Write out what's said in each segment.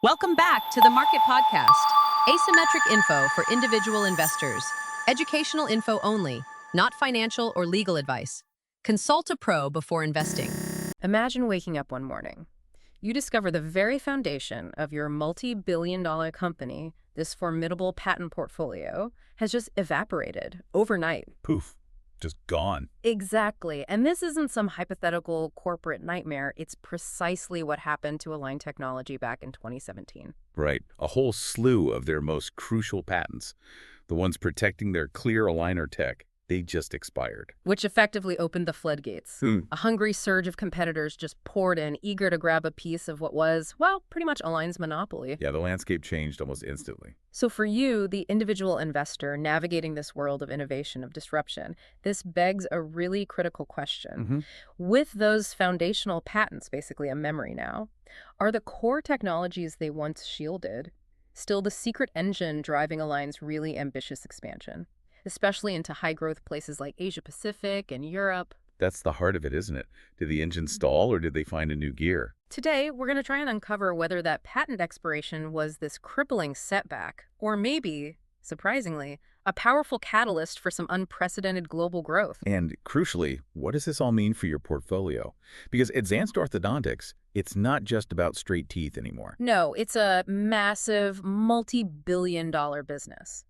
Welcome back to the Market Podcast. Asymmetric info for individual investors. Educational info only, not financial or legal advice. Consult a pro before investing. Imagine waking up one morning. You discover the very foundation of your multi-billion-dollar company, this formidable patent portfolio, has just evaporated overnight. Poof, just gone. Exactly. And this isn't some hypothetical corporate nightmare. It's precisely what happened to Align Technology back in 2017. Right. A whole slew of their most crucial patents, the ones protecting their clear aligner tech, they just expired. Which effectively opened the floodgates. A hungry surge of competitors just poured in, eager to grab a piece of what was, well, pretty much Align's monopoly. Yeah, the landscape changed almost instantly. So for you, the individual investor navigating this world of innovation, of disruption, this begs a really critical question. With those foundational patents, basically a memory now, are the core technologies they once shielded still the secret engine driving Align's really ambitious expansion, especially into high-growth places like Asia-Pacific and Europe? That's the heart of it, isn't it? Did the engine stall or did they find a new gear? Today, we're going to try and uncover whether that patent expiration was this crippling setback, or maybe, surprisingly, a powerful catalyst for some unprecedented global growth. And crucially, what does this all mean for your portfolio? Because advanced orthodontics, it's not just about straight teeth anymore. No, it's a massive, multi-billion-dollar business.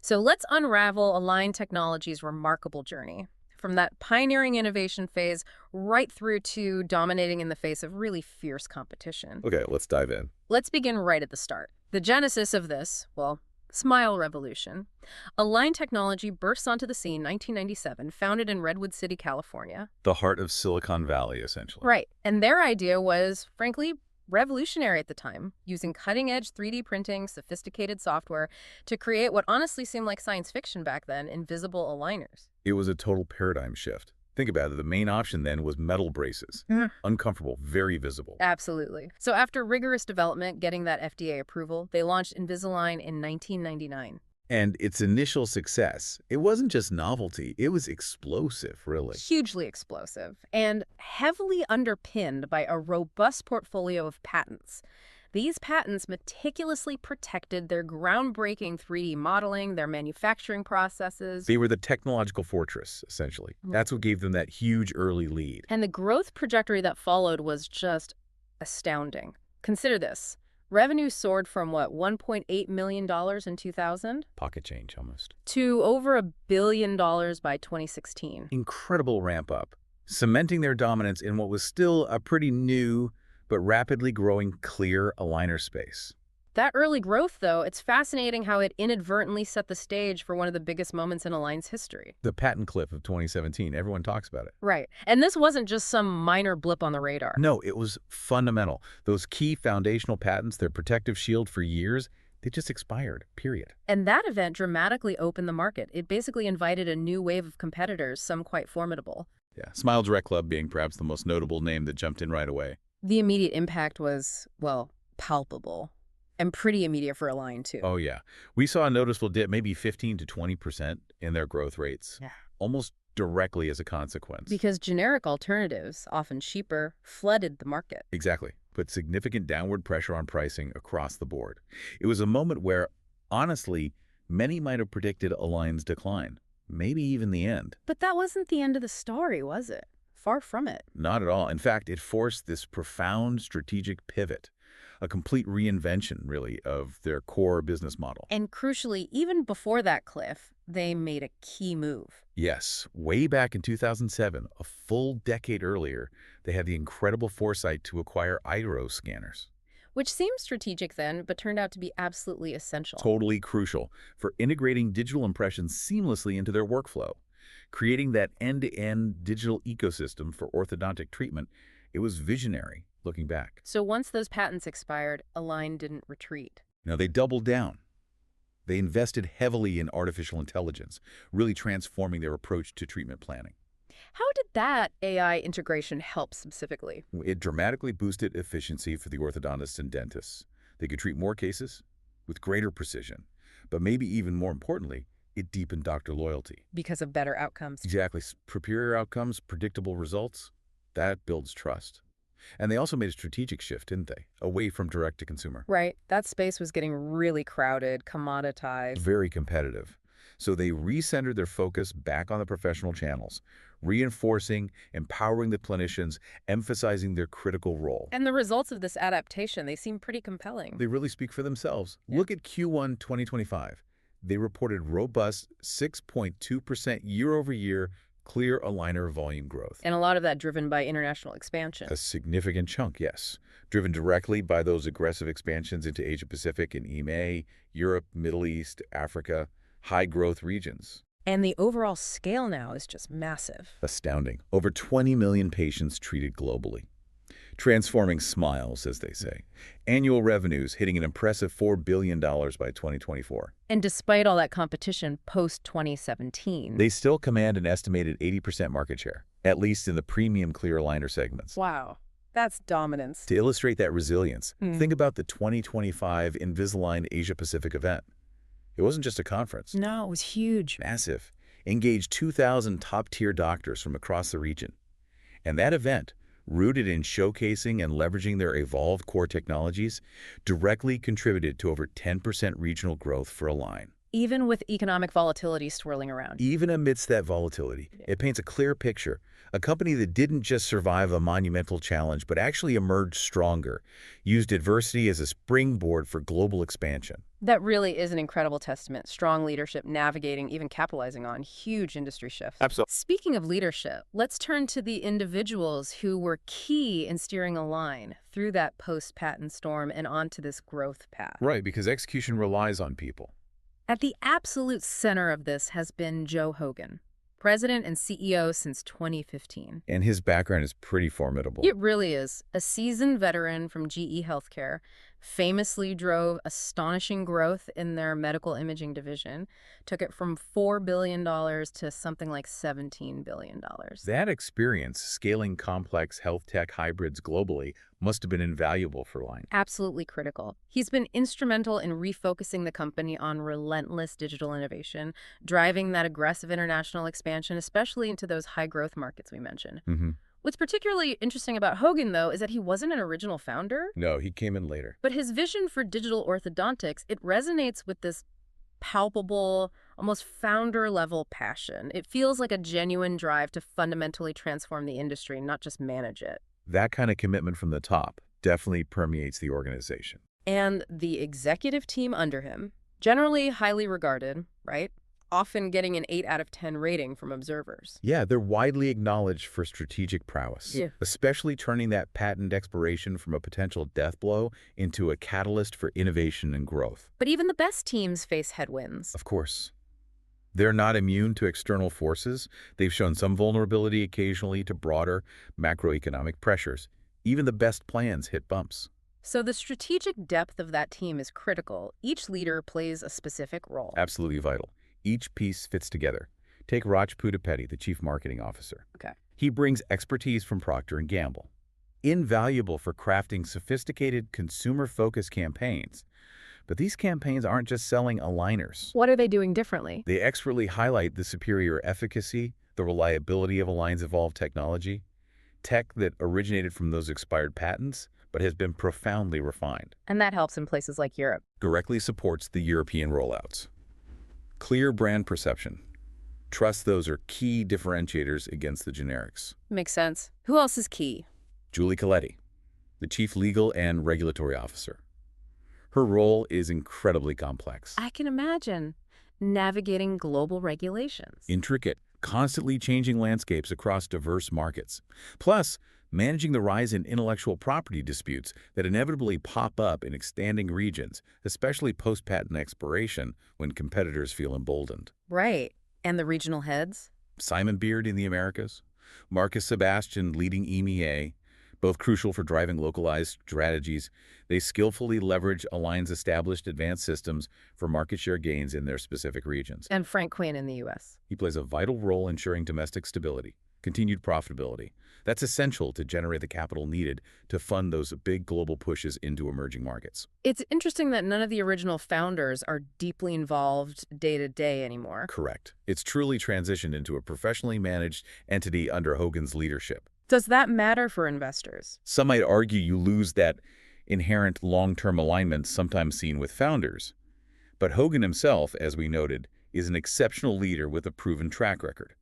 So let's unravel Align Technology's remarkable journey, from that pioneering innovation phase right through to dominating in the face of really fierce competition. Okay, let's dive in. Let's begin right at the start. The genesis of this, well, smile revolution. Align Technology burst onto the scene in 1997, founded in Redwood City, California. The heart of Silicon Valley, essentially. Right, and their idea was, frankly, revolutionary at the time, using cutting-edge 3D printing, sophisticated software to create what honestly seemed like science fiction back then, invisible aligners. It was a total paradigm shift. Think about it. The main option then was metal braces. Uncomfortable, very visible. Absolutely. So after rigorous development, getting that FDA approval, they launched Invisalign in 1999. And its initial success, it wasn't just novelty, it was explosive, really. Hugely explosive, and heavily underpinned by a robust portfolio of patents. These patents meticulously protected their groundbreaking 3D modeling, their manufacturing processes. They were the technological fortress, essentially. That's what gave them that huge early lead. And the growth trajectory that followed was just astounding. Consider this. Revenue soared from, what, $1.8 million in 2000? Pocket change, almost. To over $1 billion by 2016. Incredible ramp up, cementing their dominance in what was still a pretty new but rapidly growing clear aligner space. That early growth, though, it's fascinating how it inadvertently set the stage for one of the biggest moments in Align's history. The patent cliff of 2017, everyone talks about it. Right. And this wasn't just some minor blip on the radar. No, it was fundamental. Those key foundational patents, their protective shield for years, they just expired, period. And that event dramatically opened the market. It basically invited a new wave of competitors, some quite formidable. Yeah, Smile Direct Club being perhaps the most notable name that jumped in right away. The immediate impact was, well, palpable. And pretty immediate for Align, too. Oh, yeah. We saw a noticeable dip, maybe 15 to 20% in their growth rates, almost directly as a consequence. Because generic alternatives, often cheaper, flooded the market. Exactly. Put significant downward pressure on pricing across the board. It was a moment where, honestly, many might have predicted Align's decline, maybe even the end. But that wasn't the end of the story, was it? Far from it. Not at all. In fact, it forced this profound strategic pivot. A complete reinvention, really, of their core business model. And crucially, even before that cliff, they made a key move. Yes, way back in 2007, a full decade earlier, they had the incredible foresight to acquire iRO scanners. Which seemed strategic then, but turned out to be absolutely essential. Totally crucial for integrating digital impressions seamlessly into their workflow. Creating that end-to-end digital ecosystem for orthodontic treatment, it was visionary. Looking back. So once those patents expired, Align didn't retreat. Now they doubled down. They invested heavily in artificial intelligence, really transforming their approach to treatment planning. How did that AI integration help specifically? It dramatically boosted efficiency for the orthodontists and dentists. They could treat more cases with greater precision, but maybe even more importantly, it deepened doctor loyalty. Because of better outcomes. Exactly. Superior outcomes, predictable results, that builds trust. And they also made a strategic shift, didn't they? Away from direct-to-consumer. Right. That space was getting really crowded, commoditized. Very competitive. So they recentered their focus back on the professional channels, reinforcing, empowering the clinicians, emphasizing their critical role. And the results of this adaptation, they seem pretty compelling. They really speak for themselves. Yeah. Look at Q1 2025. They reported robust 6.2% year-over-year clear aligner volume growth. And a lot of that driven by international expansion. A significant chunk, yes. Driven directly by those aggressive expansions into Asia-Pacific and EMEA, Europe, Middle East, Africa, high-growth regions. And the overall scale now is just massive. Astounding. Over 20 million patients treated globally. Transforming smiles, as they say. Annual revenues hitting an impressive $4 billion by 2024. And despite all that competition post-2017. They still command an estimated 80% market share, at least in the premium clear aligner segments. Wow, that's dominance. To illustrate that resilience, think about the 2025 Invisalign Asia-Pacific event. It wasn't just a conference. No, it was huge. Massive. Engaged 2,000 top-tier doctors from across the region. And that event, rooted in showcasing and leveraging their evolved core technologies, directly contributed to over 10% regional growth for Align. Even with economic volatility swirling around. Even amidst that volatility, it paints a clear picture. A company that didn't just survive a monumental challenge, but actually emerged stronger, used adversity as a springboard for global expansion. That really is an incredible testament. Strong leadership, navigating, even capitalizing on huge industry shifts. Absolutely. Speaking of leadership, let's turn to the individuals who were key in steering Align through that post-patent storm and onto this growth path. Right, because execution relies on people. At the absolute center of this has been Joe Hogan, president and CEO since 2015. And his background is pretty formidable. It really is. A seasoned veteran from GE Healthcare, famously drove astonishing growth in their medical imaging division, took it from $4 billion to something like $17 billion. That experience scaling complex health tech hybrids globally must have been invaluable for Align. Absolutely critical. He's been instrumental in refocusing the company on relentless digital innovation, driving that aggressive international expansion, especially into those high-growth markets we mentioned. What's particularly interesting about Hogan, though, is that he wasn't an original founder. No, he came in later. But his vision for digital orthodontics, it resonates with this palpable, almost founder-level passion. It feels like a genuine drive to fundamentally transform the industry, not just manage it. That kind of commitment from the top definitely permeates the organization. And the executive team under him, generally highly regarded, right? Often getting an 8 out of 10 rating from observers. Yeah, they're widely acknowledged for strategic prowess, especially turning that patent expiration from a potential death blow into a catalyst for innovation and growth. But even the best teams face headwinds. Of course. They're not immune to external forces. They've shown some vulnerability occasionally to broader macroeconomic pressures. Even the best plans hit bumps. So the strategic depth of that team is critical. Each leader plays a specific role. Absolutely vital. Each piece fits together. Take Raj Pudapedi, the Chief Marketing Officer. Okay. He brings expertise from Procter & Gamble, invaluable for crafting sophisticated, consumer-focused campaigns. But these campaigns aren't just selling aligners. What are they doing differently? They expertly highlight the superior efficacy, the reliability of Align's evolved technology, tech that originated from those expired patents, but has been profoundly refined. And that helps in places like Europe. Directly supports the European rollouts. Clear brand perception. Trust those are key differentiators against the generics. Makes sense. Who else is key? Julie Coletti, the Chief Legal and Regulatory Officer. Her role is incredibly complex. I can imagine navigating global regulations. Intricate, constantly changing landscapes across diverse markets. Plus, managing the rise in intellectual property disputes that inevitably pop up in expanding regions, especially post-patent expiration when competitors feel emboldened. Right. And the regional heads? Simon Beard in the Americas, Marcus Sebastian leading EMEA, both crucial for driving localized strategies. They skillfully leverage Align's established advanced systems for market share gains in their specific regions. And Frank Quinn in the U.S. He plays a vital role ensuring domestic stability, continued profitability. That's essential to generate the capital needed to fund those big global pushes into emerging markets. It's interesting that none of the original founders are deeply involved day-to-day anymore. Correct. It's truly transitioned into a professionally managed entity under Hogan's leadership. Does that matter for investors? Some might argue you lose that inherent long-term alignment sometimes seen with founders. But Hogan himself, as we noted, is an exceptional leader with a proven track record.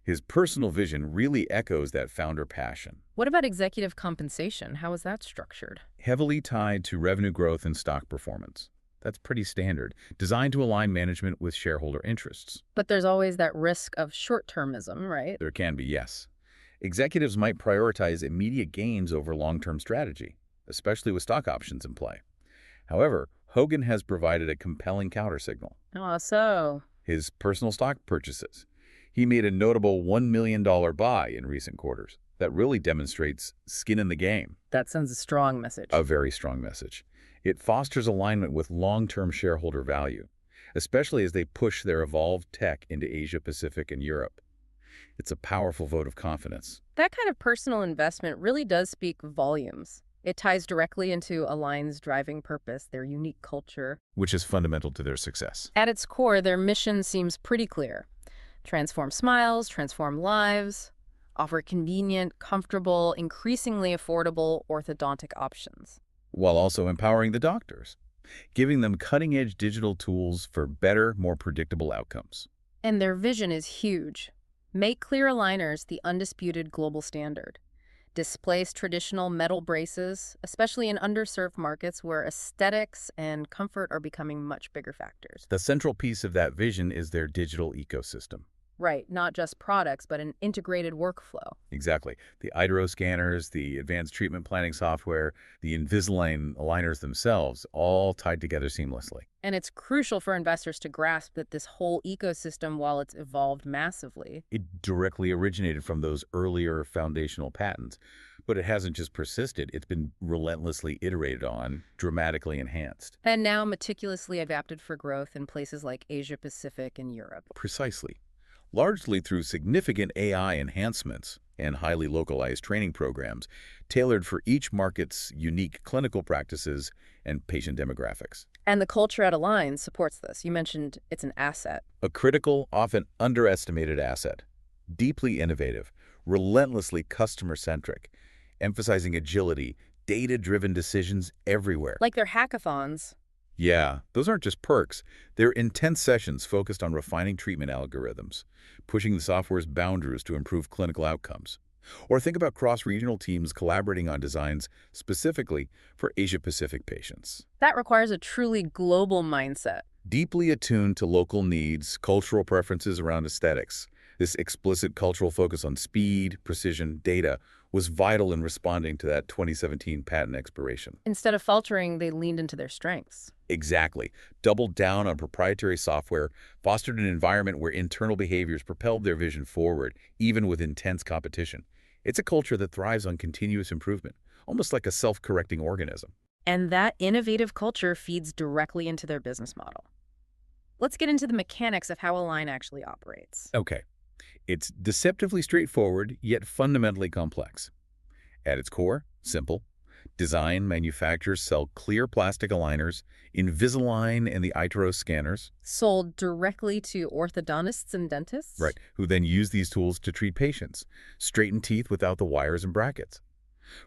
His personal vision really echoes that founder passion, What about executive compensation? How is that structured? heavily tied to revenue growth and stock performance. That's pretty standard, designed to align management with shareholder interests. But there's always that risk of short-termism, right? There can be, yes. Executives might prioritize immediate gains over long-term strategy, especially with stock options in play. However, Hogan has provided a compelling countersignal. Oh, so His personal stock purchases. He made a notable $1 million buy in recent quarters. That really demonstrates skin in the game, that sends a strong message. a very strong message. It fosters alignment with long-term shareholder value, especially as they push their evolved tech into Asia Pacific and Europe. It's a powerful vote of confidence. That kind of personal investment really does speak volumes. It ties directly into Align's driving purpose, their unique culture. Which is fundamental to their success. At its core, their mission seems pretty clear. Transform smiles, transform lives, offer convenient, comfortable, increasingly affordable orthodontic options. While also empowering the doctors, giving them cutting-edge digital tools for better, more predictable outcomes. And their vision is huge. Make clear aligners the undisputed global standard. Displace traditional metal braces, especially in underserved markets where aesthetics and comfort are becoming much bigger factors. The central piece of that vision is their digital ecosystem. Right, not just products, but an integrated workflow. Exactly. The iTero scanners, the advanced treatment planning software, the Invisalign aligners themselves, all tied together seamlessly. And it's crucial for investors to grasp that this whole ecosystem, while it's evolved massively, It directly originated from those earlier foundational patents, but it hasn't just persisted. It's been relentlessly iterated on, dramatically enhanced. and now meticulously adapted for growth in places like Asia Pacific and Europe. Precisely. Largely through significant AI enhancements and highly localized training programs tailored for each market's unique clinical practices and patient demographics. And the culture at Align supports this. You mentioned it's an asset. A critical, often underestimated asset. Deeply innovative, relentlessly customer-centric, emphasizing agility, data-driven decisions everywhere. Like their hackathons. Yeah, those aren't just perks. They're intense sessions focused on refining treatment algorithms, pushing the software's boundaries to improve clinical outcomes. Or think about cross-regional teams collaborating on designs specifically for Asia-Pacific patients. That requires a truly global mindset. Deeply attuned to local needs, cultural preferences around aesthetics. This explicit cultural focus on speed, precision, data was vital in responding to that 2017 patent expiration. Instead of faltering, they leaned into their strengths. Exactly. Doubled down on proprietary software, fostered an environment where internal behaviors propelled their vision forward, even with intense competition. It's a culture that thrives on continuous improvement, almost like a self-correcting organism. And that innovative culture feeds directly into their business model. Let's get into the mechanics of how Align actually operates. Okay. It's deceptively straightforward, yet fundamentally complex. At its core, simple. Design, manufacturers sell clear plastic aligners, Invisalign and the iTero scanners. Sold directly to orthodontists and dentists? Right, who then use these tools to treat patients, straighten teeth without the wires and brackets.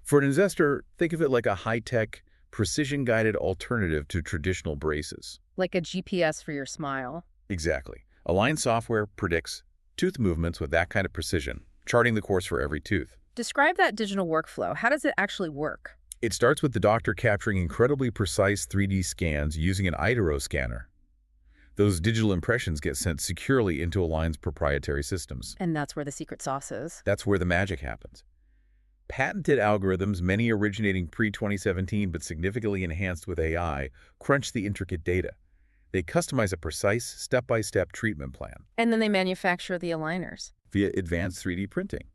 For an investor, think of it like a high-tech, precision-guided alternative to traditional braces. Like a GPS for your smile. Exactly. Align software predicts tooth movements with that kind of precision, charting the course for every tooth. Describe that digital workflow. How does it actually work? It starts with the doctor capturing incredibly precise 3D scans using an iTero scanner. Those digital impressions get sent securely into Align's proprietary systems. And that's where the secret sauce is. That's where the magic happens. Patented algorithms, many originating pre-2017 but significantly enhanced with AI, crunch the intricate data. They customize a precise, step-by-step treatment plan And then they manufacture the aligners. via advanced 3D printing,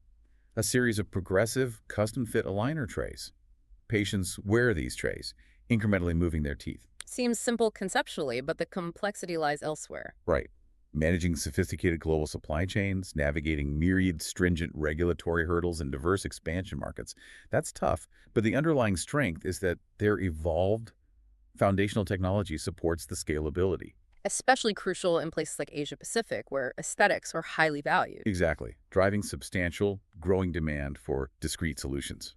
a series of progressive, custom-fit aligner trays. Patients wear these trays, incrementally moving their teeth. Seems simple conceptually, but the complexity lies elsewhere. Right. Managing sophisticated global supply chains, navigating myriad stringent regulatory hurdles in diverse expansion markets. That's tough, but the underlying strength is that their evolved foundational technology supports the scalability. Especially crucial in places like Asia Pacific, where aesthetics are highly valued. Exactly, driving substantial, growing demand for discrete solutions.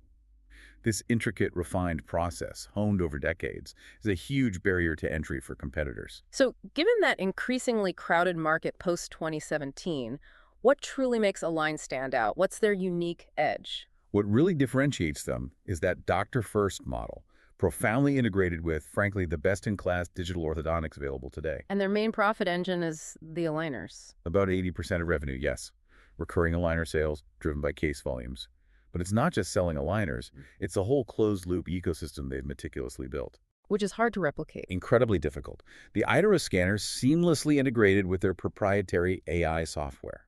This intricate, refined process, honed over decades, is a huge barrier to entry for competitors. So, given that increasingly crowded market post-2017, what truly makes Align stand out? What's their unique edge? What really differentiates them is that doctor-first model, profoundly integrated with, frankly, the best-in-class digital orthodontics available today. And their main profit engine is the aligners. About 80% of revenue, yes. Recurring aligner sales, driven by case volumes. But it's not just selling aligners, it's a whole closed-loop ecosystem they've meticulously built. Which is hard to replicate. Incredibly difficult. The iTero scanners seamlessly integrated with their proprietary AI software.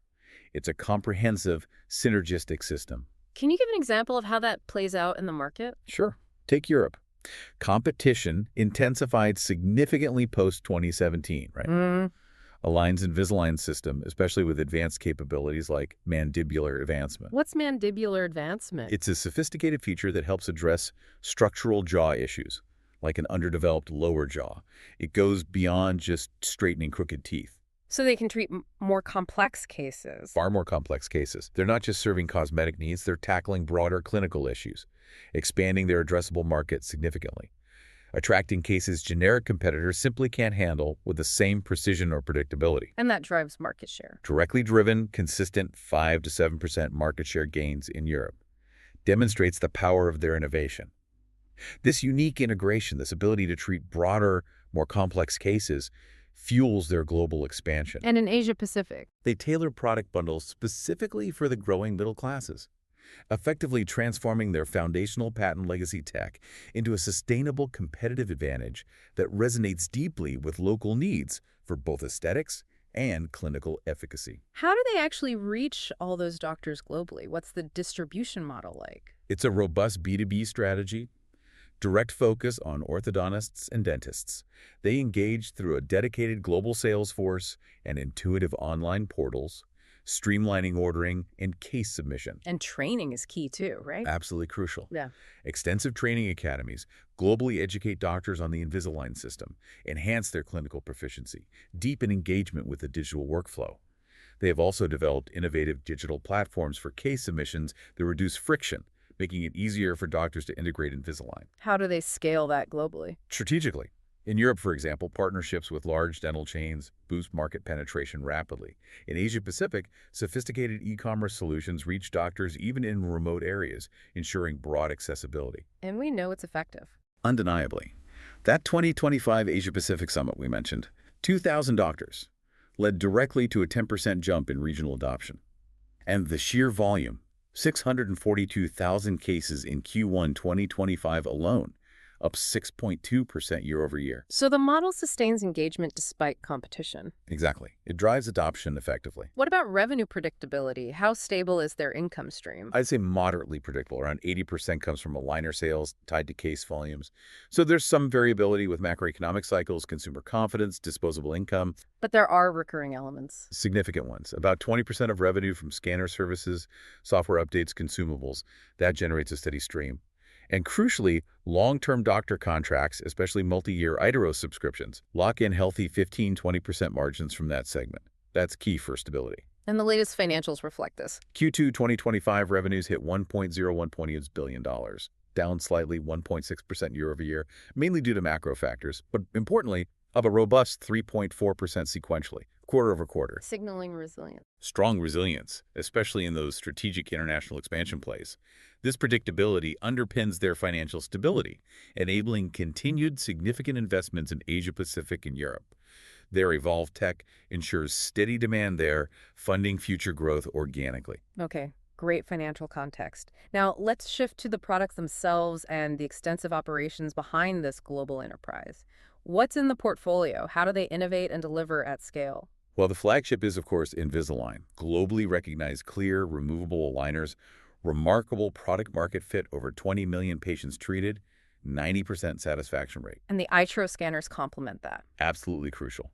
It's a comprehensive, synergistic system. Can you give an example of how that plays out in the market? Sure. Take Europe. Competition intensified significantly post-2017, right? Align's Invisalign system, especially with advanced capabilities like mandibular advancement. What's mandibular advancement? It's a sophisticated feature that helps address structural jaw issues, like an underdeveloped lower jaw. It goes beyond just straightening crooked teeth. So they can treat more complex cases. Far more complex cases. They're not just serving cosmetic needs, they're tackling broader clinical issues, expanding their addressable market significantly, attracting cases generic competitors simply can't handle with the same precision or predictability. And that drives market share. Directly driven, consistent 5 to 7% market share gains in Europe demonstrates the power of their innovation. This unique integration, this ability to treat broader, more complex cases, fuels their global expansion. And in Asia Pacific? They tailor product bundles specifically for the growing middle classes, effectively transforming their foundational patent legacy tech into a sustainable competitive advantage that resonates deeply with local needs for both aesthetics and clinical efficacy. How do they actually reach all those doctors globally? What's the distribution model like? It's a robust B2B strategy, direct focus on orthodontists and dentists. They engage through a dedicated global sales force and intuitive online portals, streamlining ordering and case submission. And training is key too, right? Absolutely crucial. Yeah. Extensive training academies globally educate doctors on the Invisalign system, enhance their clinical proficiency, deepen engagement with the digital workflow. They have also developed innovative digital platforms for case submissions that reduce friction, making it easier for doctors to integrate Invisalign. How do they scale that globally? Strategically. In Europe, for example, partnerships with large dental chains boost market penetration rapidly. In Asia Pacific, sophisticated e-commerce solutions reach doctors even in remote areas, ensuring broad accessibility. And we know it's effective. Undeniably. That 2025 Asia Pacific Summit we mentioned, 2,000 doctors, led directly to a 10% jump in regional adoption. And the sheer volume, 642,000 cases in Q1 2025 alone, up 6.2% year over year. So the model sustains engagement despite competition. Exactly. It drives adoption effectively. What about revenue predictability? How stable is their income stream? I'd say moderately predictable. Around 80% comes from aligner sales tied to case volumes. So there's some variability with macroeconomic cycles, consumer confidence, disposable income. But there are recurring elements. Significant ones. About 20% of revenue from scanner services, software updates, consumables. That generates a steady stream. And crucially, long-term doctor contracts, especially multi-year iTero subscriptions, lock in healthy 15–20% margins from that segment. That's key for stability. And the latest financials reflect this. Q2 2025 revenues hit $1.01 billion, down slightly 1.6% year over year, mainly due to macro factors, but importantly, up a robust 3.4% sequentially, quarter over quarter. Signaling resilience. Strong resilience, especially in those strategic international expansion plays. This predictability underpins their financial stability, enabling continued significant investments in Asia-Pacific and Europe. Their evolved tech ensures steady demand there, funding future growth organically. Okay, great financial context. Now, let's shift to the products themselves and the extensive operations behind this global enterprise. What's in the portfolio? How do they innovate and deliver at scale? Well, the flagship is, of course, Invisalign, globally recognized clear, removable aligners, remarkable product-market fit, over 20 million patients treated, 90% satisfaction rate. And the iTero scanners complement that. Absolutely crucial.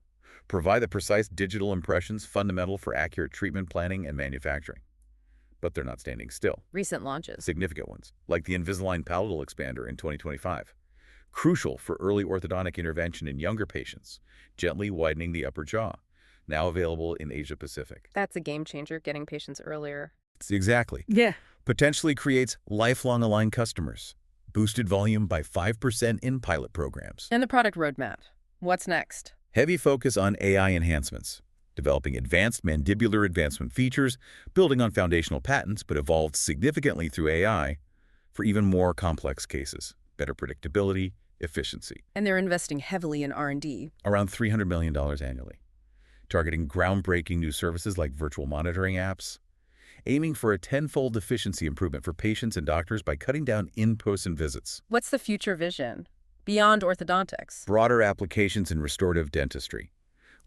Provide the precise digital impressions fundamental for accurate treatment planning and manufacturing. But they're not standing still. Recent launches. Significant ones, like the Invisalign Palatal Expander in 2025. crucial for early orthodontic intervention in younger patients, gently widening the upper jaw. Now available in Asia-Pacific. That's a game changer, getting patients earlier. Exactly. Yeah. Potentially creates lifelong aligned customers. Boosted volume by 5% in pilot programs. And the product roadmap. What's next? Heavy focus on AI enhancements. Developing advanced mandibular advancement features, building on foundational patents, but evolved significantly through AI for even more complex cases. Better predictability, efficiency. And they're investing heavily in R&D. Around $300 million annually. Targeting groundbreaking new services like virtual monitoring apps, aiming for a tenfold efficiency improvement for patients and doctors by cutting down in-person visits. What's the future vision? Beyond orthodontics. Broader applications in restorative dentistry,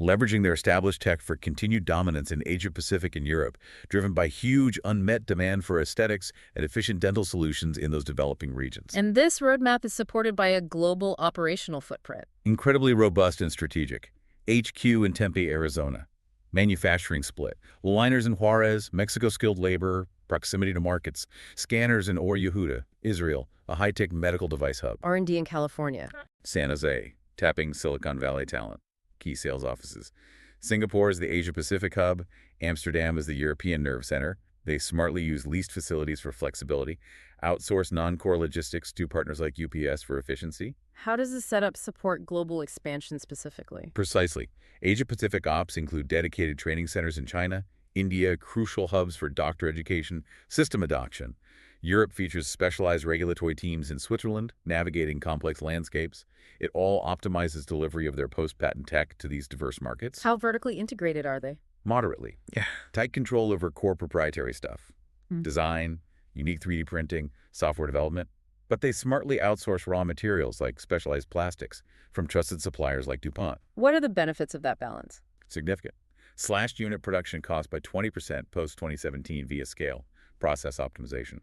leveraging their established tech for continued dominance in Asia-Pacific and Europe, driven by huge unmet demand for aesthetics and efficient dental solutions in those developing regions. And this roadmap is supported by a global operational footprint. Incredibly robust and strategic. HQ in Tempe, Arizona. Manufacturing split. Aligners in Juarez, Mexico skilled labor, proximity to markets. Scanners in Or Yehuda, Israel, a high-tech medical device hub. R&D in California. San Jose, tapping Silicon Valley talent. Key sales offices. Singapore is the Asia-Pacific hub. Amsterdam is the European nerve center. They smartly use leased facilities for flexibility, outsource non-core logistics to partners like UPS for efficiency. How does the setup support global expansion specifically? Precisely. Asia-Pacific ops include dedicated training centers in China, India, crucial hubs for doctor education, system adoption. Europe features specialized regulatory teams in Switzerland, navigating complex landscapes. It all optimizes delivery of their post-patent tech to these diverse markets. How vertically integrated are they? Moderately. Yeah. Tight control over core proprietary stuff. Mm. Design, unique 3D printing, software development. But they smartly outsource raw materials like specialized plastics from trusted suppliers like DuPont. What are the benefits of that balance? Significant. Slashed unit production cost by 20% post-2017 via scale, process optimization.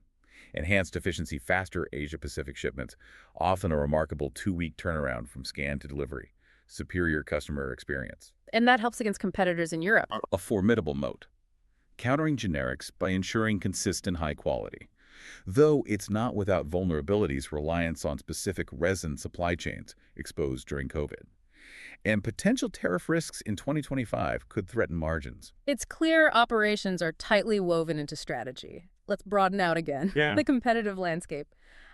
Enhanced efficiency, faster Asia-Pacific shipments, often a remarkable 2-week turnaround from scan to delivery. Superior customer experience. And that helps against competitors in Europe. A formidable moat. Countering generics by ensuring consistent high quality. Though it's not without vulnerabilities, reliance on specific resin supply chains exposed during COVID. And potential tariff risks in 2025 could threaten margins. It's clear operations are tightly woven into strategy. Let's broaden out again. Yeah. The competitive landscape.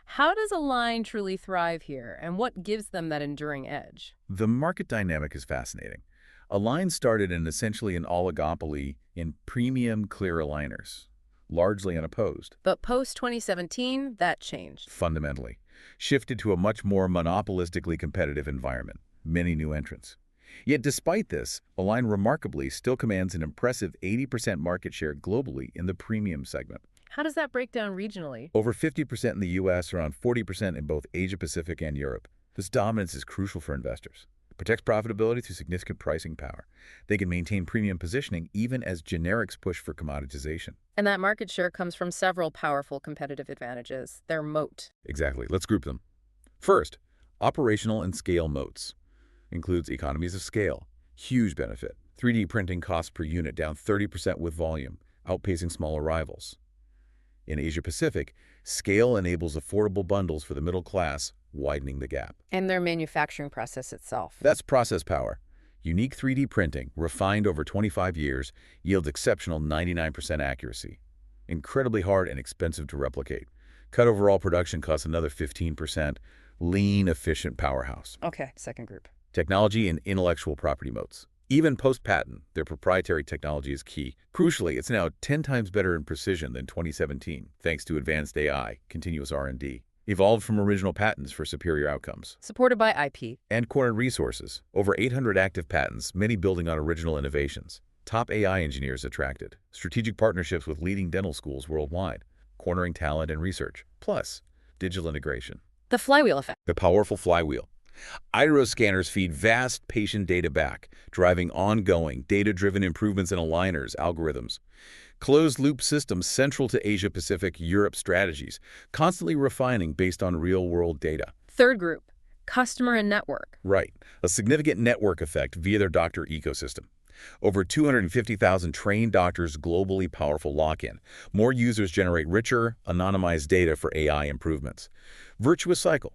How does Align truly thrive here, and what gives them that enduring edge? The market dynamic is fascinating. Align started in essentially an oligopoly in premium clear aligners, largely unopposed. But post-2017, that changed. Fundamentally, shifted to a much more monopolistically competitive environment, many new entrants. Yet despite this, Align remarkably still commands an impressive 80% market share globally in the premium segment. How does that break down regionally? Over 50% in the US, around 40% in both Asia-Pacific and Europe. This dominance is crucial for investors. It protects profitability through significant pricing power. They can maintain premium positioning even as generics push for commoditization. And that market share comes from several powerful competitive advantages. Their moat. Exactly. Let's group them. First, operational and scale moats. Includes economies of scale. Huge benefit. 3D printing cost per unit down 30% with volume, outpacing smaller rivals. In Asia-Pacific, scale enables affordable bundles for the middle class, widening the gap. And their manufacturing process itself. That's process power. Unique 3D printing, refined over 25 years, yields exceptional 99% accuracy. Incredibly hard and expensive to replicate. Cut overall production costs another 15%. Lean, efficient powerhouse. Okay, second group. Technology and intellectual property moats. Even post-patent, their proprietary technology is key. Crucially, it's now 10 times better in precision than 2017, thanks to advanced AI, continuous R&D. Evolved from original patents for superior outcomes. Supported by IP. And cornered resources. Over 800 active patents, many building on original innovations. Top AI engineers attracted. Strategic partnerships with leading dental schools worldwide. Cornering talent and research. Plus, digital integration. The flywheel effect. The powerful flywheel. iris scanners feed vast patient data back, driving ongoing, data-driven improvements in aligners, algorithms. Closed-loop systems central to Asia-Pacific, Europe strategies, constantly refining based on real-world data. Third group, customer and network. Right. A significant network effect via their doctor ecosystem. Over 250,000 trained doctors, globally powerful lock-in. More users generate richer, anonymized data for AI improvements. Virtuous cycle.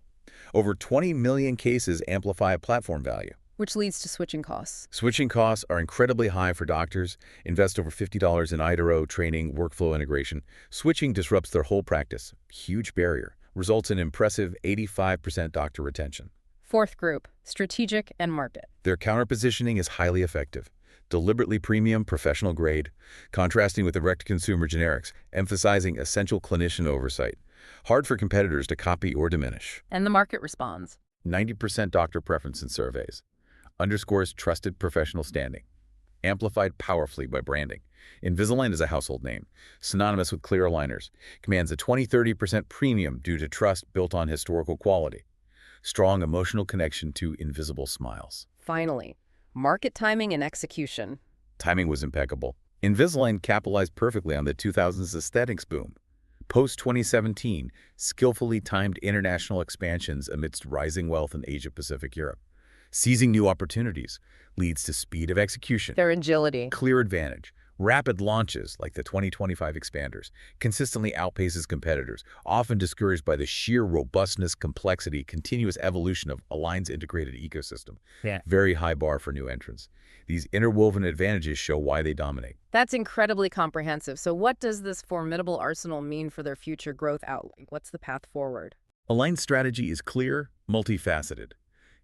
Over 20 million cases amplify platform value. Which leads to switching costs. Switching costs are incredibly high for doctors. Invest over $50 in IDRO training, workflow integration. Switching disrupts their whole practice. Huge barrier. Results in impressive 85% doctor retention. Fourth group, strategic and market. Their counter-positioning is highly effective. Deliberately premium, professional grade, contrasting with direct-to-consumer generics, emphasizing essential clinician oversight. Hard for competitors to copy or diminish. And the market responds. 90% doctor preference in surveys. Underscores trusted professional standing. Amplified powerfully by branding. Invisalign is a household name, synonymous with clear aligners. Commands a 20–30% premium due to trust built on historical quality. Strong emotional connection to invisible smiles. Finally, market timing and execution. Timing was impeccable. Invisalign capitalized perfectly on the 2000s aesthetics boom. Post-2017, skillfully timed international expansions amidst rising wealth in Asia-Pacific Europe. Seizing new opportunities leads to speed of execution, Their agility. clear advantage. Rapid launches, like the 2025 expanders, consistently outpaces competitors, often discouraged by the sheer robustness, complexity, continuous evolution of Align's integrated ecosystem. Very high bar for new entrants. These interwoven advantages show why they dominate. That's incredibly comprehensive. So what does this formidable arsenal mean for their future growth outlook? What's the path forward? Align's strategy is clear, multifaceted.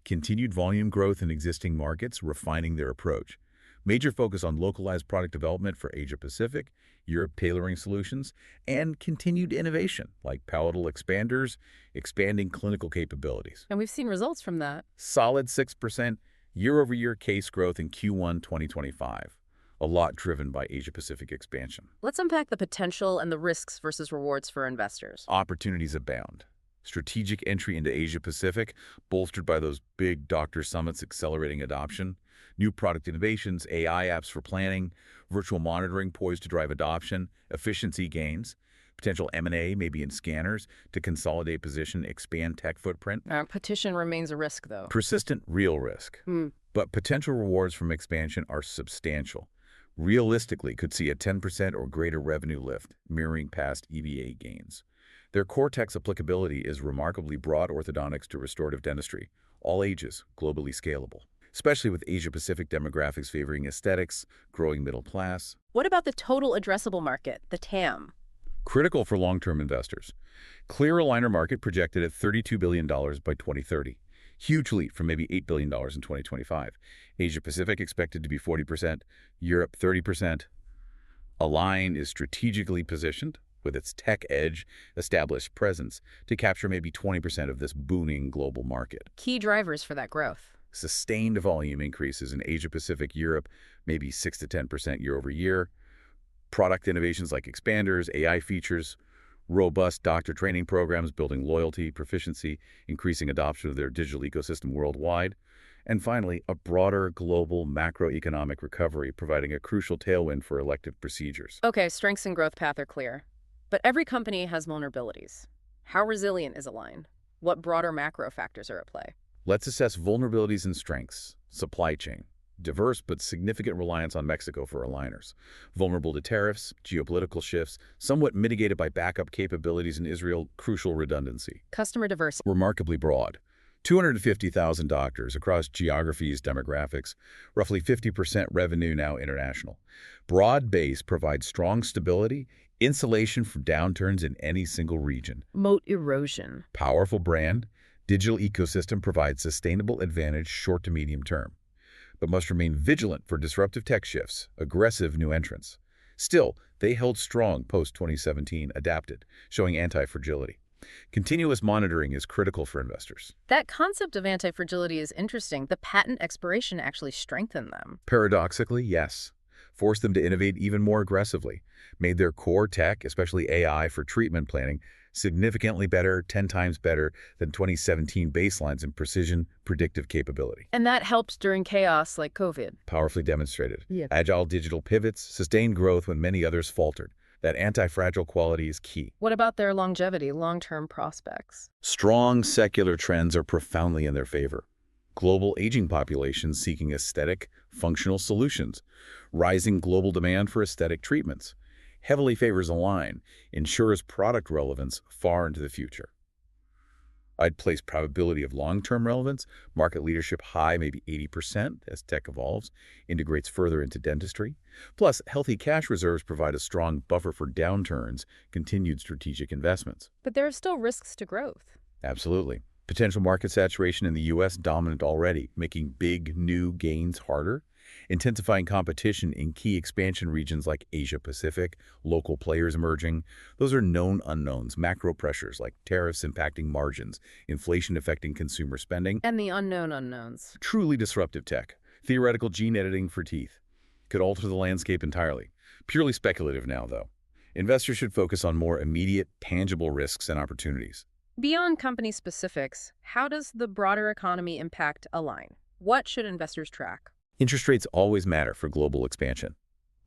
Continued volume growth in existing markets, refining their approach. Major focus on localized product development for Asia-Pacific, Europe tailoring solutions, and continued innovation like palatal expanders, expanding clinical capabilities. And we've seen results from that. Solid 6% year-over-year case growth in Q1 2025, a lot driven by Asia-Pacific expansion. Let's unpack the potential and the risks versus rewards for investors. Opportunities abound. Strategic entry into Asia-Pacific, bolstered by those big doctor summits accelerating adoption. New product innovations, AI apps for planning, virtual monitoring poised to drive adoption, efficiency gains. Potential M&A, maybe in scanners, to consolidate position, expand tech footprint. Petition remains a risk, though. Persistent, real risk. But potential rewards from expansion are substantial. Realistically, could see a 10% or greater revenue lift, mirroring past EVA gains. Their core tech's applicability is remarkably broad orthodontics to restorative dentistry, all ages, globally scalable, especially with Asia-Pacific demographics favoring aesthetics, growing middle class. What about the total addressable market, the TAM? Critical for long-term investors. Clear aligner market projected at $32 billion by 2030. Huge leap from maybe $8 billion in 2025. Asia-Pacific expected to be 40%, Europe 30%. Align is strategically positioned, with its tech edge, established presence, to capture maybe 20% of this booming global market. Key drivers for that growth. Sustained volume increases in Asia-Pacific, Europe, maybe 6 to 10% year-over-year. Product innovations like expanders, AI features, robust doctor training programs building loyalty, proficiency, increasing adoption of their digital ecosystem worldwide. And finally, a broader global macroeconomic recovery providing a crucial tailwind for elective procedures. Okay, strengths and growth path are clear. But every company has vulnerabilities. How resilient is Align? What broader macro factors are at play? Let's assess vulnerabilities and strengths. Supply chain. Diverse but significant reliance on Mexico for aligners. Vulnerable to tariffs, geopolitical shifts, somewhat mitigated by backup capabilities in Israel, crucial redundancy. Customer diversity. Remarkably broad. 250,000 doctors across geographies, demographics, roughly 50% revenue now international. Broad base provides strong stability, insulation from downturns in any single region. Moat erosion. Powerful brand, digital ecosystem provides sustainable advantage short to medium term, but must remain vigilant for disruptive tech shifts, aggressive new entrants. Still, they held strong post-2017, adapted, showing anti-fragility. Continuous monitoring is critical for investors. That concept of anti-fragility is interesting. The patent expiration actually strengthened them. Paradoxically, yes. Forced them to innovate even more aggressively. Made their core tech, especially AI for treatment planning, significantly better, 10 times better than 2017 baselines in precision, predictive capability. And that helped during chaos like COVID. Powerfully demonstrated. Yeah. Agile digital pivots, sustained growth when many others faltered. That anti-fragile quality is key. What about their longevity, long-term prospects? Strong secular trends are profoundly in their favor. Global aging populations seeking aesthetic, functional solutions. Rising global demand for aesthetic treatments. Heavily favors Align, ensures product relevance far into the future. I'd place probability of long-term relevance, market leadership high, maybe 80% as tech evolves, integrates further into dentistry. Plus, healthy cash reserves provide a strong buffer for downturns, continued strategic investments. But there are still risks to growth. Absolutely. Potential market saturation in the U.S. dominant already, making big new gains harder. Intensifying competition in key expansion regions like Asia-Pacific, local players emerging. Those are known unknowns, macro pressures like tariffs impacting margins, inflation affecting consumer spending. And the unknown unknowns. Truly disruptive tech. Theoretical gene editing for teeth. Could alter the landscape entirely. Purely speculative now, though. Investors should focus on more immediate, tangible risks and opportunities. Beyond company specifics, how does the broader economy impact Align? What should investors track? Interest rates always matter for global expansion.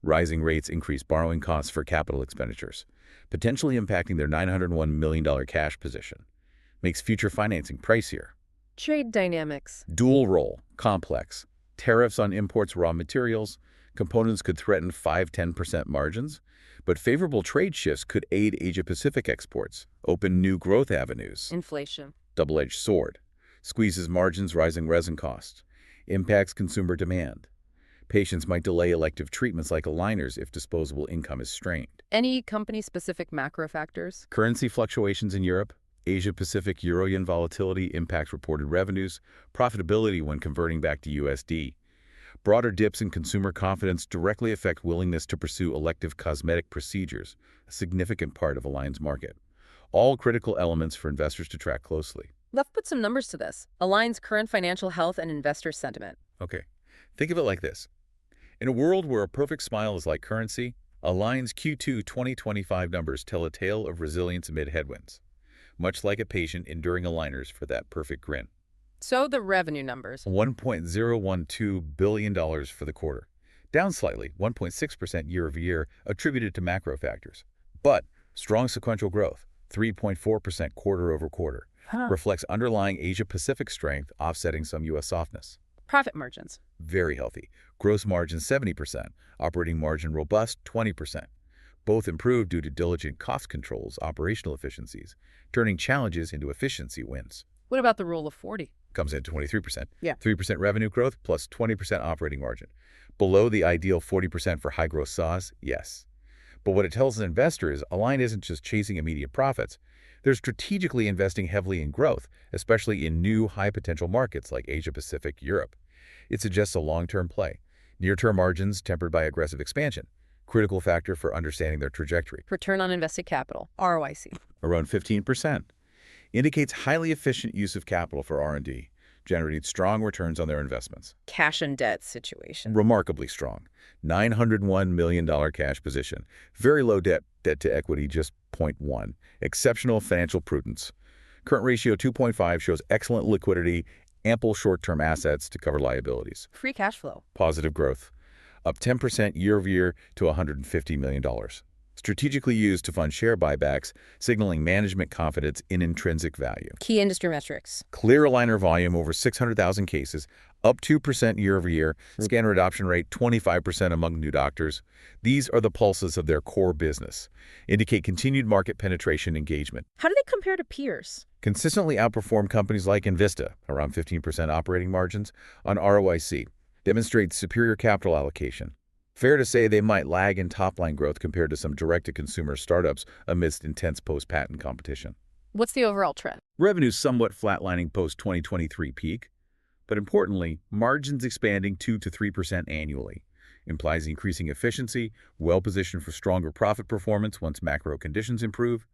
Rising rates increase borrowing costs for capital expenditures, potentially impacting their $901 million cash position. Makes future financing pricier. Trade dynamics. Dual role, complex. Tariffs on imports raw materials. Components could threaten 5–10% margins, but favorable trade shifts could aid Asia-Pacific exports, open new growth avenues. Inflation. Double-edged sword. Squeezes margins, rising resin costs. Impacts consumer demand. Patients might delay elective treatments like aligners if disposable income is strained. Any company-specific macro factors? Currency fluctuations in Europe, Asia-Pacific euro-yen volatility impacts reported revenues, profitability when converting back to USD. Broader dips in consumer confidence directly affect willingness to pursue elective cosmetic procedures, a significant part of Align's market. All critical elements for investors to track closely. Let's put some numbers to this. Align's current financial health and investor sentiment. Okay, think of it like this. In a world where a perfect smile is like currency, Align's Q2 2025 numbers tell a tale of resilience amid headwinds, much like a patient enduring aligners for that perfect grin. So the revenue numbers. $1.012 billion for the quarter, down slightly, 1.6% year-over-year, attributed to macro factors. But strong sequential growth, 3.4% quarter-over-quarter, reflects underlying Asia-Pacific strength offsetting some U.S. softness. Profit margins. Very healthy. Gross margin 70%, operating margin robust 20%. Both improved due to diligent cost controls, operational efficiencies, turning challenges into efficiency wins. What about the Rule of 40? Comes in 23%. Yeah. 3% revenue growth plus 20% operating margin. Below the ideal 40% for high-growth SaaS, yes. But what it tells an investor is Align isn't just chasing immediate profits. They're strategically investing heavily in growth, especially in new high-potential markets like Asia-Pacific, Europe. It suggests a long-term play. Near-term margins tempered by aggressive expansion. Critical factor for understanding their trajectory. Return on invested capital, ROIC. Around 15%. Indicates highly efficient use of capital for R&D, generating strong returns on their investments. Cash and debt situation. Remarkably strong. $901 million cash position. Very low debt to equity, just 0.1. Exceptional financial prudence. Current ratio 2.5 shows excellent liquidity, ample short-term assets to cover liabilities. Free cash flow. Positive growth. Up 10% year-over-year to $150 million. Strategically used to fund share buybacks, signaling management confidence in intrinsic value. Key industry metrics. Clear aligner volume over 600,000 cases, up 2% year-over-year. Scanner adoption rate 25% among new doctors. These are the pulses of their core business. Indicate continued market penetration engagement. How do they compare to peers? Consistently outperform companies like Envista, around 15% operating margins, on ROIC. Demonstrates superior capital allocation. Fair to say they might lag in top-line growth compared to some direct-to-consumer startups amidst intense post-patent competition. What's the overall trend? Revenues somewhat flatlining post-2023 peak, but importantly, margins expanding 2 to 3% annually. Implies increasing efficiency, well-positioned for stronger profit performance once macro conditions improve.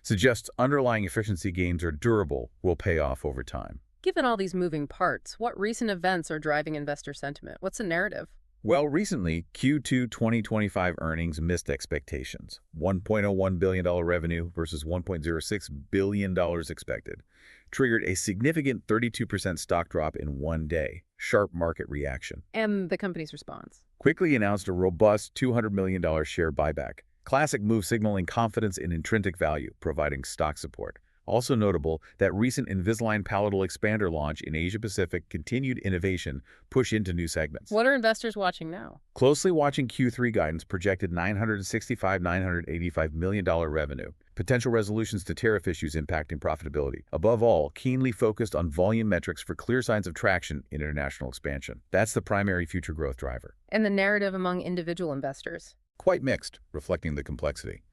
Suggests underlying efficiency gains are durable, will pay off over time. Given all these moving parts, what recent events are driving investor sentiment? What's the narrative? Well, recently, Q2 2025 earnings missed expectations. $1.01 billion revenue versus $1.06 billion expected. Triggered a significant 32% stock drop in one day. Sharp market reaction. And the company's response? Quickly announced a robust $200 million share buyback. Classic move signaling confidence in intrinsic value, providing stock support. Also notable that recent Invisalign palatal expander launch in Asia-Pacific continued innovation push into new segments. What are investors watching now? Closely watching Q3 guidance projected $965–985 million revenue, potential resolutions to tariff issues impacting profitability. Above all, keenly focused on volume metrics for clear signs of traction in international expansion. That's the primary future growth driver. And the narrative among individual investors? Quite mixed, reflecting the complexity.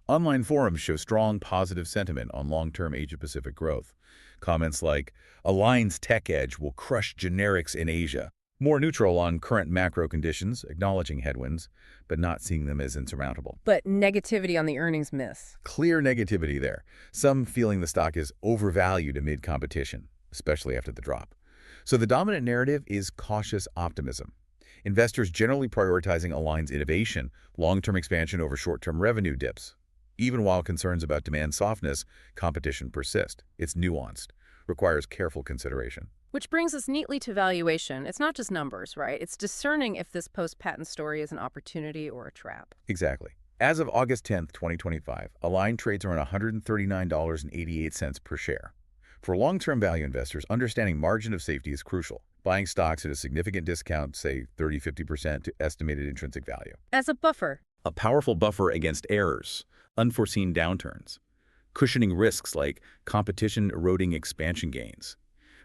Online forums show strong positive sentiment on long-term Asia-Pacific growth. Comments like, Align's tech edge will crush generics in Asia. More neutral on current macro conditions, acknowledging headwinds, but not seeing them as insurmountable. But negativity on the earnings miss. Clear negativity there. Some feeling the stock is overvalued amid competition, especially after the drop. So the dominant narrative is cautious optimism. Investors generally prioritizing Align's innovation, long-term expansion over short-term revenue dips. Even while concerns about demand softness, competition persist. It's nuanced, requires careful consideration. Which brings us neatly to valuation. It's not just numbers, right? It's discerning if this post-patent story is an opportunity or a trap. Exactly. As of August 10th, 2025, Align trades around $139.88 per share. For long-term value investors, understanding margin of safety is crucial. Buying stocks at a significant discount, say 30–50% to estimated intrinsic value. As a buffer. A powerful buffer against errors, unforeseen downturns, cushioning risks like competition eroding expansion gains.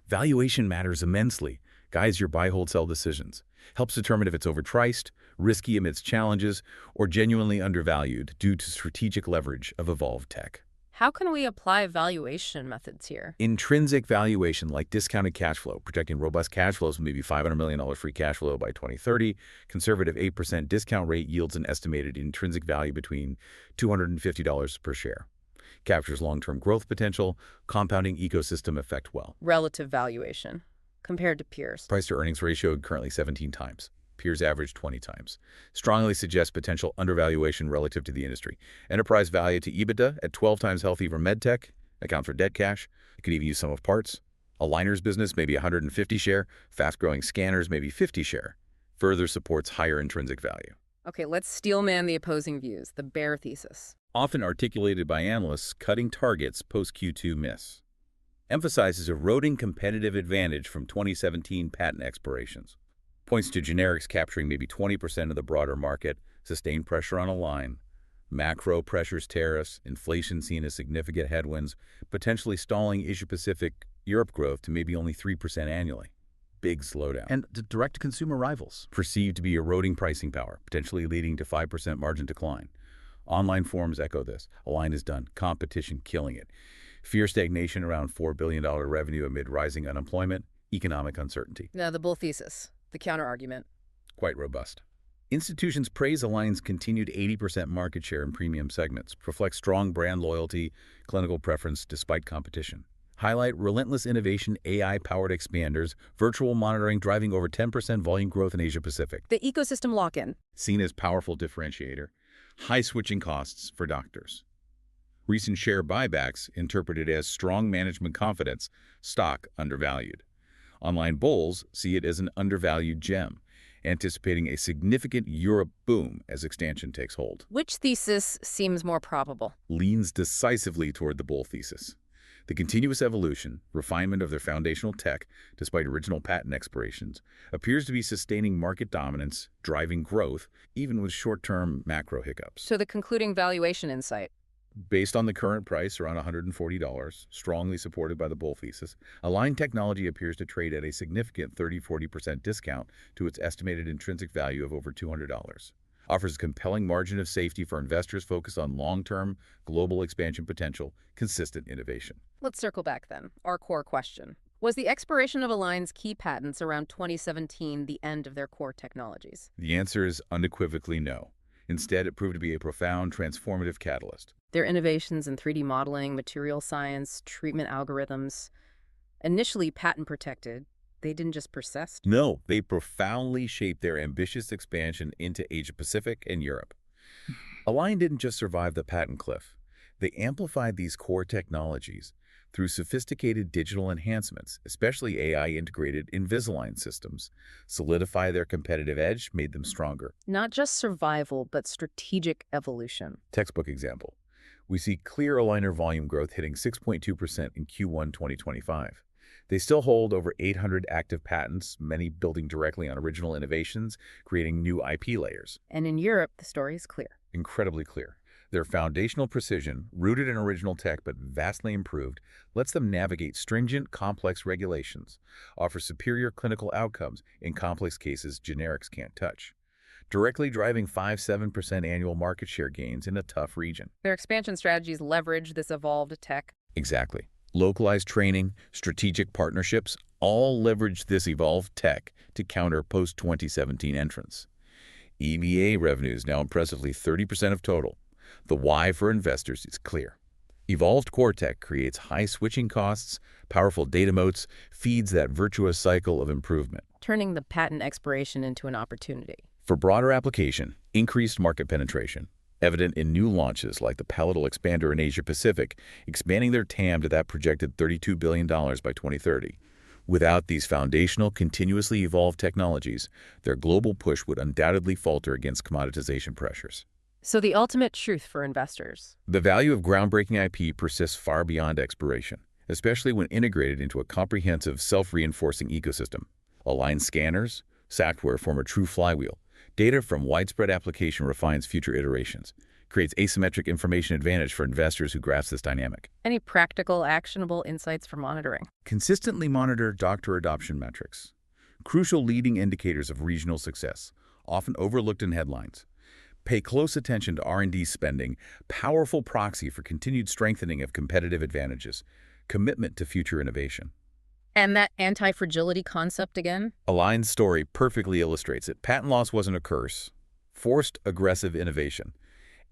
Valuation matters immensely, guides your buy-hold-sell decisions, helps determine if it's overpriced, risky amidst challenges, or genuinely undervalued due to strategic leverage of evolved tech. How can we apply valuation methods here? Intrinsic valuation, like discounted cash flow, projecting robust cash flows with maybe $500 million free cash flow by 2030. Conservative 8% discount rate yields an estimated intrinsic value between $250 per share. Captures long-term growth potential, compounding ecosystem effect well. Relative valuation compared to peers. Price-to-earnings ratio currently 17 times. Peers average 20 times. Strongly suggests potential undervaluation relative to the industry. Enterprise value to EBITDA at 12 times healthy for medtech, accounts for dead cash. It could even use sum of parts. Aligners business, maybe 150 share. Fast-growing scanners, maybe 50 share. Further supports higher intrinsic value. Okay, let's steelman the opposing views, the bear thesis. Often articulated by analysts cutting targets post-Q2 miss. Emphasizes eroding competitive advantage from 2017 patent expirations. Points to generics capturing maybe 20% of the broader market, sustained pressure on Align, macro pressures tariffs, inflation seen as significant headwinds, potentially stalling Asia-Pacific Europe growth to maybe only 3% annually. Big slowdown. And the direct-to-consumer rivals, perceived to be eroding pricing power, potentially leading to 5% margin decline. Online forums echo this. Align is done. Competition killing it. Fear stagnation around $4 billion revenue amid rising unemployment, economic uncertainty. Now the bull thesis, the counter-argument. Quite robust. Institutions praise Align's continued 80% market share in premium segments, reflect strong brand loyalty, clinical preference despite competition. Highlight relentless innovation, AI-powered expanders, virtual monitoring driving over 10% volume growth in Asia-Pacific. The ecosystem lock-in. Seen as powerful differentiator. High switching costs for doctors. Recent share buybacks interpreted as strong management confidence, stock undervalued. Online bulls see it as an undervalued gem, anticipating a significant Europe boom as expansion takes hold. Which thesis seems more probable? Leans decisively toward the bull thesis. The continuous evolution, refinement of their foundational tech, despite original patent expirations, appears to be sustaining market dominance, driving growth, even with short-term macro hiccups. So the concluding valuation insight. Based on the current price, around $140, strongly supported by the bull thesis, Align Technology appears to trade at a significant 30–40% discount to its estimated intrinsic value of over $200. Offers a compelling margin of safety for investors focused on long-term, global expansion potential, consistent innovation. Let's circle back then. Our core question. Was the expiration of Align's key patents around 2017 the end of their core technologies? The answer is unequivocally no. Instead, it proved to be a profound, transformative catalyst. Their innovations in 3D modeling, material science, treatment algorithms, initially patent protected, they didn't just persist. No, they profoundly shaped their ambitious expansion into Asia-Pacific and Europe. Align didn't just survive the patent cliff. They amplified these core technologies through sophisticated digital enhancements, especially AI-integrated Invisalign systems. Solidify their competitive edge, made them stronger. Not just survival, but strategic evolution. Textbook example. We see clear aligner volume growth hitting 6.2% in Q1 2025. They still hold over 800 active patents, many building directly on original innovations, creating new IP layers. And in Europe, the story is clear. Incredibly clear. Their foundational precision, rooted in original tech but vastly improved, lets them navigate stringent, complex regulations, offer superior clinical outcomes in complex cases generics can't touch, directly driving 5–7% annual market share gains in a tough region. Their expansion strategies leverage this evolved tech. Exactly. Localized training, strategic partnerships, all leverage this evolved tech to counter post-2017 entrants. EMEA revenue is now impressively 30% of total. The why for investors is clear. Evolved core tech creates high switching costs, powerful data moats, feeds that virtuous cycle of improvement. Turning the patent expiration into an opportunity. For broader application, increased market penetration, evident in new launches like the palatal expander in Asia-Pacific, expanding their TAM to that projected $32 billion by 2030. Without these foundational, continuously evolved technologies, their global push would undoubtedly falter against commoditization pressures. So the ultimate truth for investors. The value of groundbreaking IP persists far beyond expiration, especially when integrated into a comprehensive, self-reinforcing ecosystem. Aligned scanners, software form a true flywheel. Data from widespread application refines future iterations, creates asymmetric information advantage for investors who grasp this dynamic. Any practical, actionable insights for monitoring? Consistently monitor doctor adoption metrics, crucial leading indicators of regional success, often overlooked in headlines. Pay close attention to R&D spending, powerful proxy for continued strengthening of competitive advantages, commitment to future innovation. And that anti-fragility concept again? Align's story perfectly illustrates it. Patent loss wasn't a curse. Forced aggressive innovation.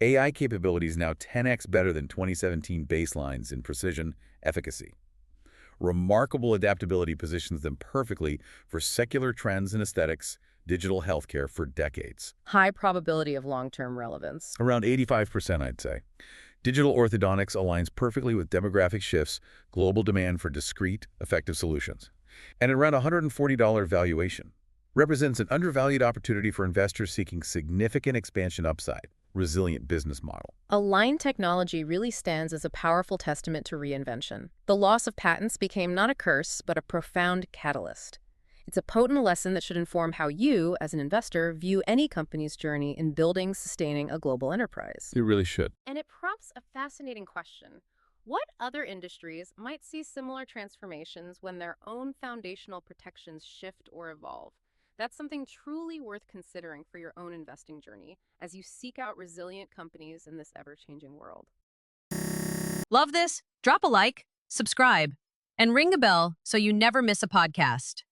AI capabilities now 10x better than 2017 baselines in precision efficacy. Remarkable adaptability positions them perfectly for secular trends in aesthetics, digital healthcare for decades. High probability of long-term relevance. Around 85%, I'd say. Digital orthodontics aligns perfectly with demographic shifts, global demand for discrete, effective solutions. And around $140 valuation. Represents an undervalued opportunity for investors seeking significant expansion upside. Resilient business model. Align technology really stands as a powerful testament to reinvention. The loss of patents became not a curse, but a profound catalyst. It's a potent lesson that should inform how you, as an investor, view any company's journey in building, sustaining a global enterprise. It really should. And it prompts a fascinating question. What other industries might see similar transformations when their own foundational protections shift or evolve? That's something truly worth considering for your own investing journey as you seek out resilient companies in this ever-changing world. Love this? Drop a like, subscribe, and ring a bell so you never miss a podcast.